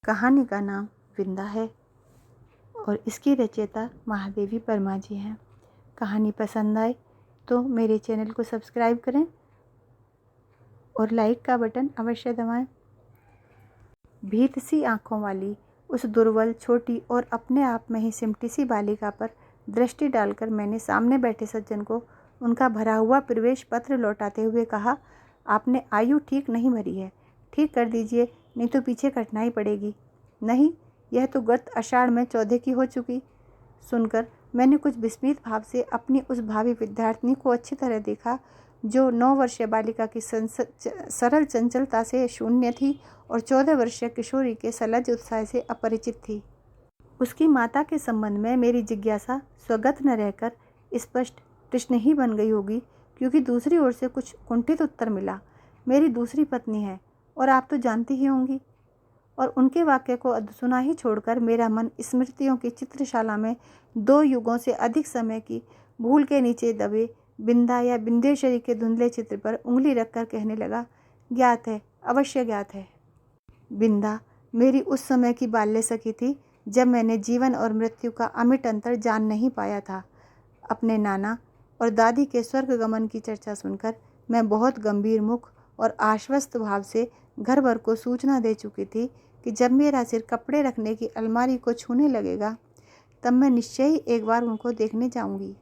कहानी का नाम विंदा है और इसकी रचयिता महादेवी वर्मा जी हैं। कहानी पसंद आए तो मेरे चैनल को सब्सक्राइब करें और लाइक का बटन अवश्य दबाएं। भीत सी आँखों वाली उस दुर्बल, छोटी और अपने आप में ही सिमटी सी बालिका पर दृष्टि डालकर मैंने सामने बैठे सज्जन को उनका भरा हुआ प्रवेश पत्र लौटाते हुए कहा, आपने आयु ठीक नहीं भरी है, ठीक कर दीजिए, नहीं तो पीछे कठिनाई पड़ेगी। नहीं, यह तो गत आषाढ़ में 14 की हो चुकी। सुनकर मैंने कुछ विस्मित भाव से अपनी उस भावी विद्यार्थिनी को अच्छी तरह देखा, जो 9 वर्षीय बालिका की सरल चंचलता से शून्य थी और 14 वर्षीय किशोरी के सलज उत्साह से अपरिचित थी। उसकी माता के संबंध में मेरी जिज्ञासा स्वगत न रहकर स्पष्ट प्रश्न ही बन गई होगी, क्योंकि दूसरी ओर से कुछ कुंठित उत्तर मिला। मेरी दूसरी पत्नी है और आप तो जानती ही होंगी। और उनके वाक्य को अधसुना ही छोड़कर मेरा मन स्मृतियों की चित्रशाला में 2 युगों से अधिक समय की भूल के नीचे दबे बिंदा या बिंदेश्वरी के धुंधले चित्र पर उंगली रखकर कहने लगा, ज्ञात है, अवश्य ज्ञात है। बिंदा मेरी उस समय की बाल्य सखी थी जब मैंने जीवन और मृत्यु का अमिट अंतर जान नहीं पाया था। अपने नाना और दादी के स्वर्ग गमन की चर्चा सुनकर मैं बहुत गंभीर मुख और आश्वस्त भाव से घर भर को सूचना दे चुकी थी कि जब मेरा सिर कपड़े रखने की अलमारी को छूने लगेगा तब मैं निश्चय ही एक बार उनको देखने जाऊंगी।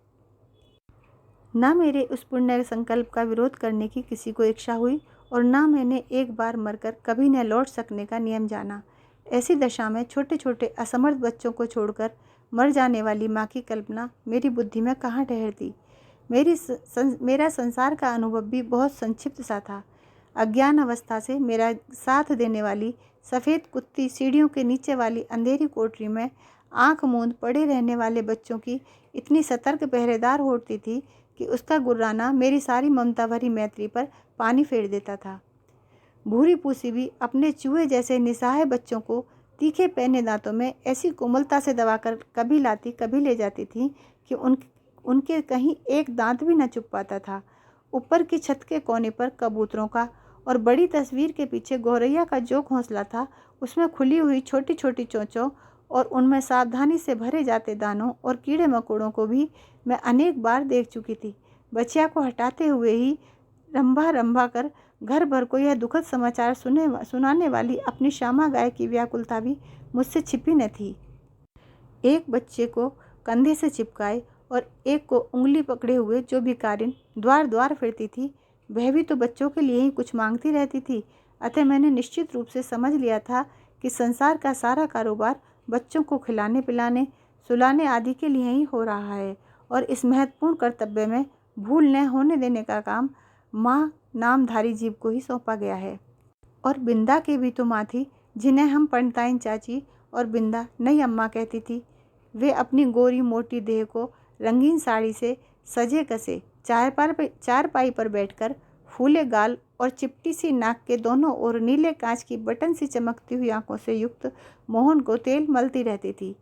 ना मेरे उस पुण्य संकल्प का विरोध करने की किसी को इच्छा हुई और ना मैंने एक बार मरकर कभी न लौट सकने का नियम जाना। ऐसी दशा में छोटे छोटे असमर्थ बच्चों को छोड़कर मर जाने वाली माँ की कल्पना मेरी बुद्धि में कहाँ ठहरती। मेरा संसार का अनुभव भी बहुत संक्षिप्त सा था। अज्ञान अवस्था से मेरा साथ देने वाली सफ़ेद कुत्ती सीढ़ियों के नीचे वाली अंधेरी कोठरी में आंख मूंद पड़े रहने वाले बच्चों की इतनी सतर्क पहरेदार होती थी कि उसका गुर्राना मेरी सारी ममता भरी मैत्री पर पानी फेर देता था। भूरी पूसी भी अपने चूहे जैसे निसहाय बच्चों को तीखे पैने दांतों में ऐसी कोमलता से दबाकर कभी लाती कभी ले जाती थी कि उनके कहीं एक दांत भी न चुप पाता था। ऊपर की छत के कोने पर कबूतरों का और बड़ी तस्वीर के पीछे गौरैया का जो घोंसला था, उसमें खुली हुई छोटी छोटी चोंचों और उनमें सावधानी से भरे जाते दानों और कीड़े मकोड़ों को भी मैं अनेक बार देख चुकी थी। बच्चिया को हटाते हुए ही रंभा रंभा कर घर भर को यह दुखद समाचार सुनाने वाली अपनी श्यामा गाय की व्याकुलता भी मुझसे छिपी न थी। एक बच्चे को कंधे से चिपकाए और एक को उंगली पकड़े हुए जो भिखारिन द्वार द्वार फिरती थी, वह भी तो बच्चों के लिए ही कुछ मांगती रहती थी। अतः मैंने निश्चित रूप से समझ लिया था कि संसार का सारा कारोबार बच्चों को खिलाने पिलाने सुलाने आदि के लिए ही हो रहा है और इस महत्वपूर्ण कर्तव्य में भूल न होने देने का काम माँ नामधारी जीव को ही सौंपा गया है। और बिंदा के भी तो माँ थी, जिन्हें हम पंडिताइन चाची और बिंदा नई अम्मा कहती थी। वे अपनी गोरी मोटी देह को रंगीन साड़ी से सजे कसे चारपाई पर बैठकर फूले गाल और चिपटी सी नाक के दोनों ओर नीले कांच की बटन सी चमकती हुई आंखों से युक्त मोहन को तेल मलती रहती थी।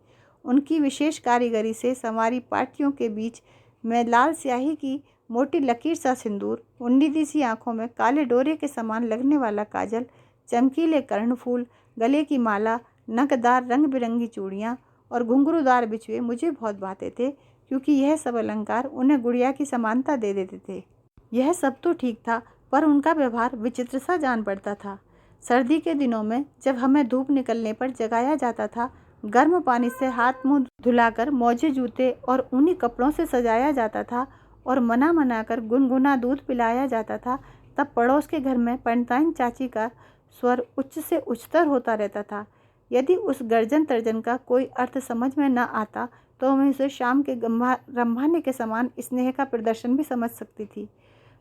उनकी विशेष कारीगरी से संवारी पाटियों के बीच में लाल स्याही की मोटी लकीर सा सिंदूर, उन्नीदी सी आंखों में काले डोरे के समान लगने वाला काजल, चमकीले कर्णफूल, गले की माला, नकदार रंग बिरंगी चूड़ियाँ और घुंघरूदार बिछुए मुझे बहुत भाते थे, क्योंकि यह सब अलंकार उन्हें गुड़िया की समानता दे देते थे। यह सब तो ठीक था, पर उनका व्यवहार विचित्र सा जान पड़ता था। सर्दी के दिनों में जब हमें धूप निकलने पर जगाया जाता था, गर्म पानी से हाथ मुंह धुलाकर मोजे जूते और ऊनी कपड़ों से सजाया जाता था और मना कर गुनगुना दूध पिलाया जाता था, तब पड़ोस के घर में पंडिताइन चाची का स्वर उच्च से उच्चतर होता रहता था। यदि उस गर्जन तर्जन का कोई अर्थ समझ में न आता तो मैं उसे शाम के रंभाने के समान स्नेह का प्रदर्शन भी समझ सकती थी,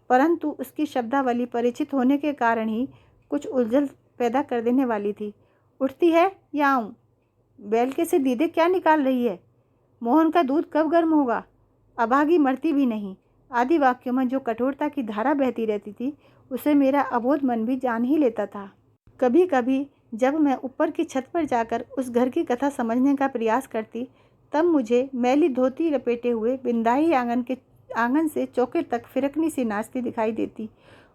परंतु उसकी शब्दावली परिचित होने के कारण ही कुछ उलझन पैदा कर देने वाली थी। उठती है या आऊँ? बैलके से दीदे क्या निकाल रही है? मोहन का दूध कब गर्म होगा? अभागी मरती भी नहीं आदि वाक्यों में जो कठोरता की धारा बहती रहती थी, उसे मेरा अबोध मन भी जान ही लेता था। कभी कभी जब मैं ऊपर की छत पर जाकर उस घर की कथा समझने का प्रयास करती, तब मुझे मैली धोती लपेटे हुए बिंदाई आंगन से चौके तक फिरकनी सी नाचती दिखाई देती।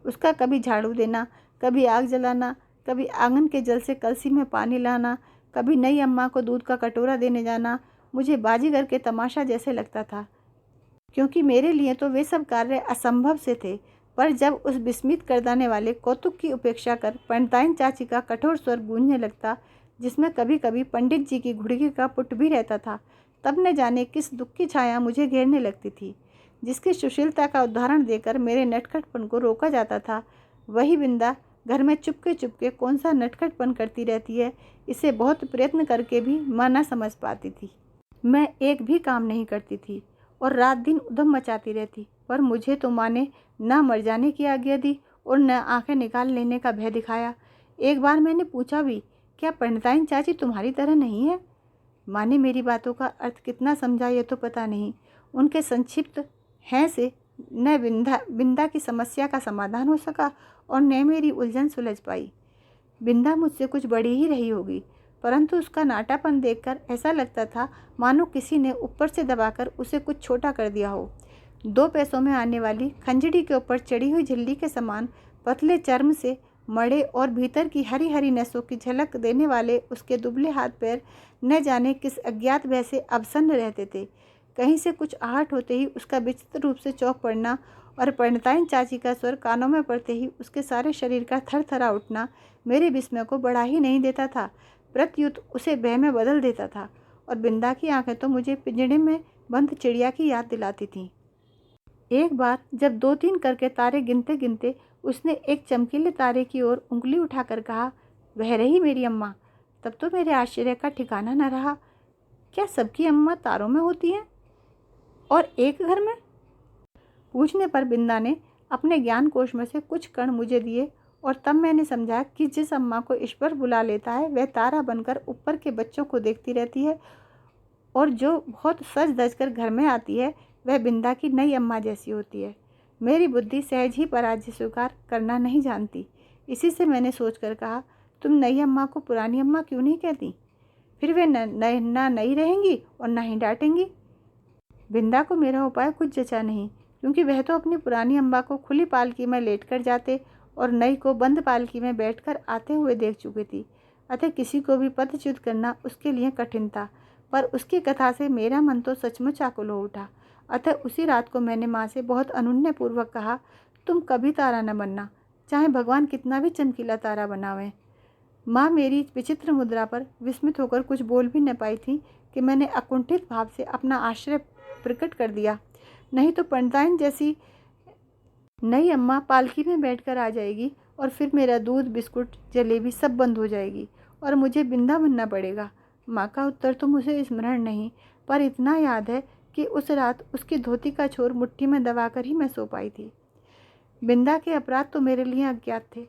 उसका कभी झाड़ू देना, कभी आग जलाना, कभी आंगन के जल से कलसी में पानी लाना, कभी नई अम्मा को दूध का कटोरा देने जाना मुझे बाजीगर के तमाशा जैसे लगता था, क्योंकि मेरे लिए तो वे सब कार्य असंभव से थे। पर जब उस विस्मित कर देने वाले कौतुक की उपेक्षा कर पंडिताइन चाची का कठोर स्वर गूंजने लगता, जिसमें कभी कभी पंडित जी की घुड़की का पुट भी रहता था, तब न जाने किस दुख की छाया मुझे घेरने लगती थी। जिसकी सुशीलता का उदाहरण देकर मेरे नटखटपन को रोका जाता था, वही बिंदा घर में चुपके कौन सा नटखटपन करती रहती है, इसे बहुत प्रयत्न करके भी मां न समझ पाती थी। मैं एक भी काम नहीं करती थी और रात दिन उधम मचाती रहती, पर मुझे तो माँ ने न मर जाने की आज्ञा दी और न आंखें निकाल लेने का भय दिखाया। एक बार मैंने पूछा भी, क्या पंडिताइन चाची तुम्हारी तरह नहीं है? माँ ने मेरी बातों का अर्थ कितना समझा ये तो पता नहीं। उनके संक्षिप्त हैं से न बिंदा की समस्या का समाधान हो सका और न मेरी उलझन सुलझ पाई। बिंदा मुझसे कुछ बड़ी ही रही होगी, परंतु उसका नाटापन देखकर ऐसा लगता था मानो किसी ने ऊपर से दबाकर उसे कुछ छोटा कर दिया हो। 2 पैसों में आने वाली खंजड़ी के ऊपर चढ़ी हुई झिल्ली के समान पतले चर्म से मड़े और भीतर की हरी हरी नसों की झलक देने वाले उसके दुबले हाथ पैर न जाने किस अज्ञात भय से अवसन्न रहते थे। कहीं से कुछ आहट होते ही उसका विचित्र रूप से चौंक पड़ना और पंडिताइन चाची का स्वर कानों में पड़ते ही उसके सारे शरीर का थरथरा उठना मेरे विस्मय को बढ़ा ही नहीं देता था, प्रत्युत उसे भय में बदल देता था। और बिंदा की आंखें तो मुझे पिंजड़े में बंद चिड़िया की याद दिलाती थीं। एक बार जब 2-3 करके तारे गिनते गिनते उसने एक चमकीले तारे की ओर उंगली उठाकर कहा, वह रही मेरी अम्मा, तब तो मेरे आश्चर्य का ठिकाना न रहा। क्या सबकी अम्मा तारों में होती हैं और एक घर में? पूछने पर बिंदा ने अपने ज्ञान कोश में से कुछ कण मुझे दिए और तब मैंने समझा कि जिस अम्मा को ईश्वर बुला लेता है वह तारा बनकर ऊपर के बच्चों को देखती रहती है, और जो बहुत सज धज कर घर में आती है वह बिंदा की नई अम्मा जैसी होती है। मेरी बुद्धि सहज ही पराजय स्वीकार करना नहीं जानती। इसी से मैंने सोचकर कहा, तुम नई अम्मा को पुरानी अम्मा क्यों नहीं कहती? फिर वे ना नई रहेंगी और ना ही डांटेंगी। बिंदा को मेरा उपाय कुछ जचा नहीं, क्योंकि वह तो अपनी पुरानी अम्मा को खुली पालकी में लेट कर जाते और नई को बंद पालकी में बैठकर आते हुए देख चुकी थी। अतः किसी को भी पदच्युत करना उसके लिए कठिन था। पर उसकी कथा से मेरा मन तो सचमुच आकुल हो उठा। अतः उसी रात को मैंने माँ से बहुत अनुनयपूर्वक कहा, तुम कभी तारा न बनना, चाहे भगवान कितना भी चमकीला तारा बनावें। माँ मेरी विचित्र मुद्रा पर विस्मित होकर कुछ बोल भी न पाई थी कि मैंने अकुंठित भाव से अपना आश्चर्य प्रकट कर दिया। नहीं तो पंडिताइन जैसी नई अम्मा पालकी में बैठकर आ जाएगी और फिर मेरा दूध, बिस्कुट, जलेबी सब बंद हो जाएगी और मुझे बिंदा बनना पड़ेगा। माँ का उत्तर तो मुझे स्मरण नहीं, पर इतना याद है कि उस रात उसकी धोती का छोर मुट्ठी में दबाकर ही मैं सो पाई थी। बिंदा के अपराध तो मेरे लिए अज्ञात थे,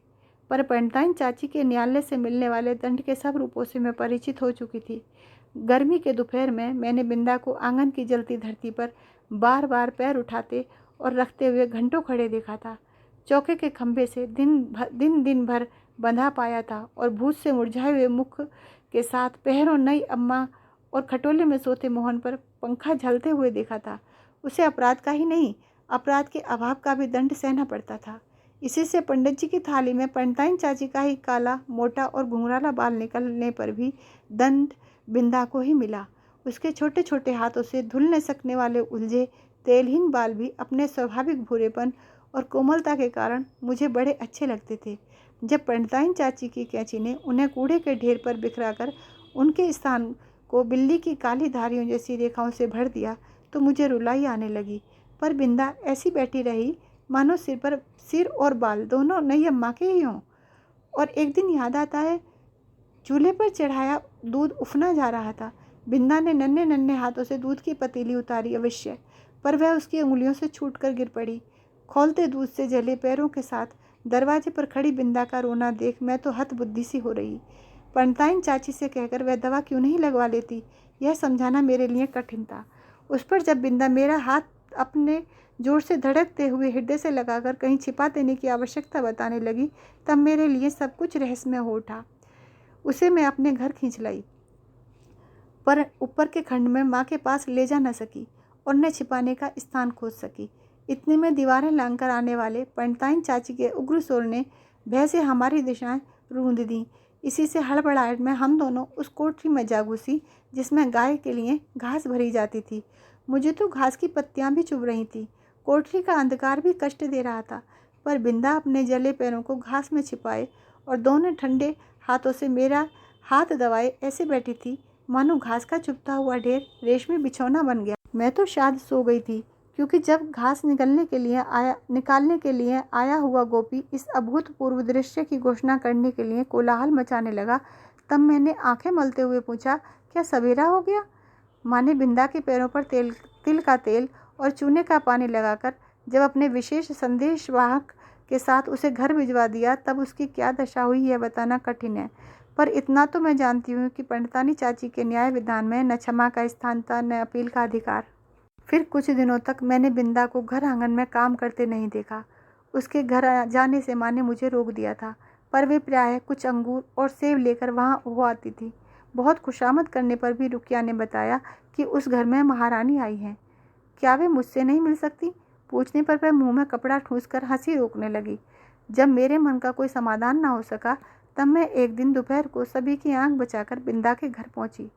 पर पंडिताइन चाची के न्यायालय से मिलने वाले दंड के सब रूपों से मैं परिचित हो चुकी थी। गर्मी के दोपहर में मैंने बिंदा को आंगन की जलती धरती पर बार बार पैर उठाते और रखते हुए घंटों खड़े देखा था। चौके के खंभे से दिन भर बंधा पाया था और भूत से मुरझाए हुए मुख के साथ पहरों नई अम्मा और खटोले में सोते मोहन पर पंखा झलते हुए देखा था। उसे अपराध का ही नहीं, अपराध के अभाव का भी दंड सहना पड़ता था। इसी से पंडित जी की थाली में पंडिताइन चाची का ही काला, मोटा और घुंघराला बाल निकलने पर भी दंड बिंदा को ही मिला। उसके छोटे छोटे हाथों से धुल न सकने वाले उलझे तेलहीन बाल भी अपने स्वाभाविक भूरेपन और कोमलता के कारण मुझे बड़े अच्छे लगते थे। जब पंडिताइन चाची की कैंची ने उन्हें कूड़े के ढेर पर बिखराकर उनके स्थान को बिल्ली की काली धारियों जैसी रेखाओं से भर दिया तो मुझे रुलाई आने लगी। पर बिंदा ऐसी बैठी रही मानो सिर और बाल दोनों नई अम्मा के ही हों। और एक दिन याद आता है, चूल्हे पर चढ़ाया दूध उफना जा रहा था। बिंदा ने नन्हे नन्हे हाथों से दूध की पतीली उतारी अवश्य, पर वह उसकी उंगलियों से छूटकर गिर पड़ी। खौलते दूध से जले पैरों के साथ दरवाजे पर खड़ी बिंदा का रोना देख मैं तो हतबुद्धि सी हो रही। पंडिताइन चाची से कहकर वह दवा क्यों नहीं लगवा लेती, यह समझाना मेरे लिए कठिन था। उस पर जब बिंदा मेरा हाथ अपने जोर से धड़कते हुए हृदय से लगाकर कहीं छिपा देने की आवश्यकता बताने लगी, तब मेरे लिए सब कुछ रहस्यमय हो उठा। उसे मैं अपने घर खींच लाई, पर ऊपर के खंड में माँ के पास ले जा न सकी और न छिपाने का स्थान खोज सकी। इतने में दीवारें लांघकर आने वाले पंडिताइन चाची के उग्र स्वर ने भय से हमारी दिशाएं रूंध दी। इसी से हड़बड़ाहट में हम दोनों उस कोठरी में जा घुसी जिसमें गाय के लिए घास भरी जाती थी। मुझे तो घास की पत्तियां भी चुभ रही थी। कोठरी का अंधकार भी कष्ट दे रहा था, पर बिंदा अपने जले पैरों को घास में छिपाए और दोनों ठंडे हाथों से मेरा हाथ दबाए ऐसे बैठी थी मानो घास का चुभता हुआ ढेर रेशमी बिछौना बन गया। मैं तो शायद सो गई थी, क्योंकि जब घास निकालने के लिए आया हुआ गोपी इस अभूतपूर्व दृश्य की घोषणा करने के लिए कोलाहल मचाने लगा, तब मैंने आंखें मलते हुए पूछा, क्या सवेरा हो गया? माँ ने बिंदा के पैरों पर तिल का तेल और चूने का पानी लगाकर जब अपने विशेष संदेशवाहक के साथ उसे घर भिजवा दिया, तब उसकी क्या दशा हुई यह बताना कठिन है। पर इतना तो मैं जानती हूँ कि पंडितानी चाची के न्याय विधान में न क्षमा का स्थान था, न अपील का अधिकार। फिर कुछ दिनों तक मैंने बिंदा को घर आंगन में काम करते नहीं देखा। उसके घर जाने से माँ ने मुझे रोक दिया था, पर वे प्रायः कुछ अंगूर और सेब लेकर वहाँ हो आती थी। बहुत खुशामद करने पर भी रुकिया ने बताया कि उस घर में महारानी आई है। क्या वे मुझसे नहीं मिल सकती? पूछने पर वह मुंह में कपड़ा ठूंस कर हंसी रोकने लगी। जब मेरे मन का कोई समाधान न हो सका, तब मैं एक दिन दोपहर को सभी की आंख बचाकर बिंदा के घर पहुंची।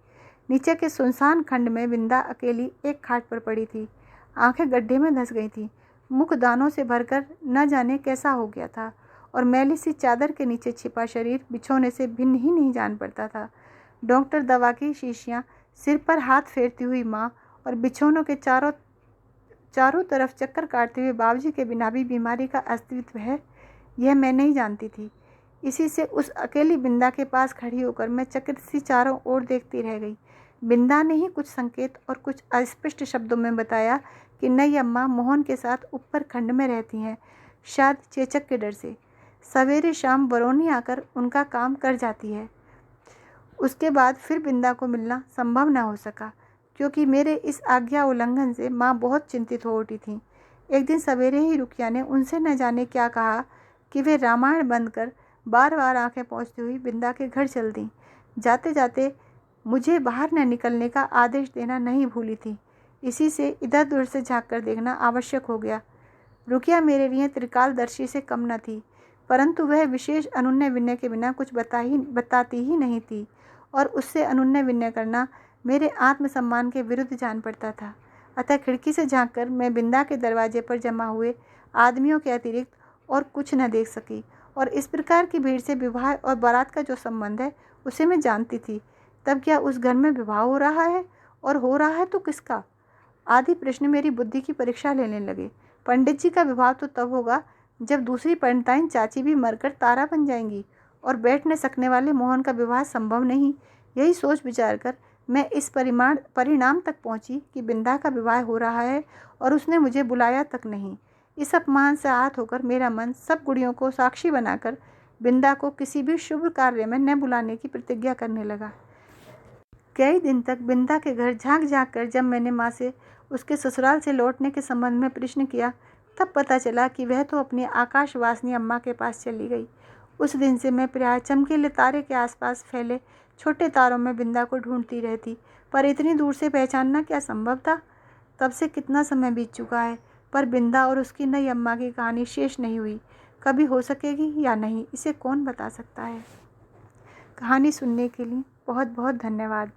नीचे के सुनसान खंड में बिंदा अकेली एक खाट पर पड़ी थी। आंखें गड्ढे में धंस गई थी। मुख दानों से भरकर न जाने कैसा हो गया था, और मैली सी चादर के नीचे छिपा शरीर बिछोने से भिन्न ही नहीं जान पड़ता था। डॉक्टर दवा की शीशियाँ, सिर पर हाथ फेरती हुई माँ और बिछोनों के चारों तरफ चक्कर काटते हुए बाबूजी के बिना भी बीमारी का अस्तित्व है, यह मैं नहीं जानती थी। इसी से उस अकेली बिंदा के पास खड़ी होकर मैं चकित सी चारों ओर देखती रह गई। बिंदा ने ही कुछ संकेत और कुछ अस्पष्ट शब्दों में बताया कि नई अम्मा मोहन के साथ ऊपर खंड में रहती हैं, शायद चेचक के डर से। सवेरे शाम बरौनी आकर उनका काम कर जाती है। उसके बाद फिर बिंदा को मिलना संभव न हो सका, क्योंकि मेरे इस आज्ञा उल्लंघन से माँ बहुत चिंतित हो उठी थी। एक दिन सवेरे ही रुकिया ने उनसे न जाने क्या कहा कि वे रामायण बंद कर बार बार आंखें पोंछती हुई बिंदा के घर चल दी। जाते जाते मुझे बाहर न निकलने का आदेश देना नहीं भूली थी। इसी से इधर उधर से झाँक कर देखना आवश्यक हो गया। रुकिया मेरे लिए त्रिकालदर्शी से कम न थी, परंतु वह विशेष अनुनय विनय के बिना कुछ बताती ही नहीं थी, और उससे अनुनय विनय करना मेरे आत्मसम्मान के विरुद्ध जान पड़ता था। अतः खिड़की से झाँककर मैं बिंदा के दरवाजे पर जमा हुए आदमियों के अतिरिक्त और कुछ न देख सकी, और इस प्रकार की भीड़ से विवाह और बारात का जो संबंध है उसे मैं जानती थी। तब क्या उस घर में विवाह हो रहा है, और हो रहा है तो किसका? आदि प्रश्न मेरी बुद्धि की परीक्षा लेने लगे। पंडित जी का विवाह तो तब होगा जब दूसरी पंडिताइन चाची भी मरकर तारा बन जाएंगी, और बैठ न सकने वाले मोहन का विवाह संभव नहीं। यही सोच विचार कर मैं इस परिणाम तक पहुंची कि बिंदा का विवाह हो रहा है और उसने मुझे बुलाया तक नहीं। इस अपमान से आहत होकर मेरा मन सब गुड़ियों को साक्षी बनाकर बिंदा को किसी भी शुभ कार्य में न बुलाने की प्रतिज्ञा करने लगा। कई दिन तक बिंदा के घर झाँक कर जब मैंने माँ से उसके ससुराल से लौटने के संबंध में प्रश्न किया, तब पता चला कि वह तो अपनी आकाशवासिनी अम्मा के पास चली गई। उस दिन से मैं प्रायः चमकीले तारे के आसपास फैले छोटे तारों में बिंदा को ढूंढती रहती, पर इतनी दूर से पहचानना क्या संभव था? तब से कितना समय बीत चुका है, पर बिंदा और उसकी नई अम्मा की कहानी शेष नहीं हुई। कभी हो सकेगी या नहीं, इसे कौन बता सकता है। कहानी सुनने के लिए बहुत बहुत धन्यवाद।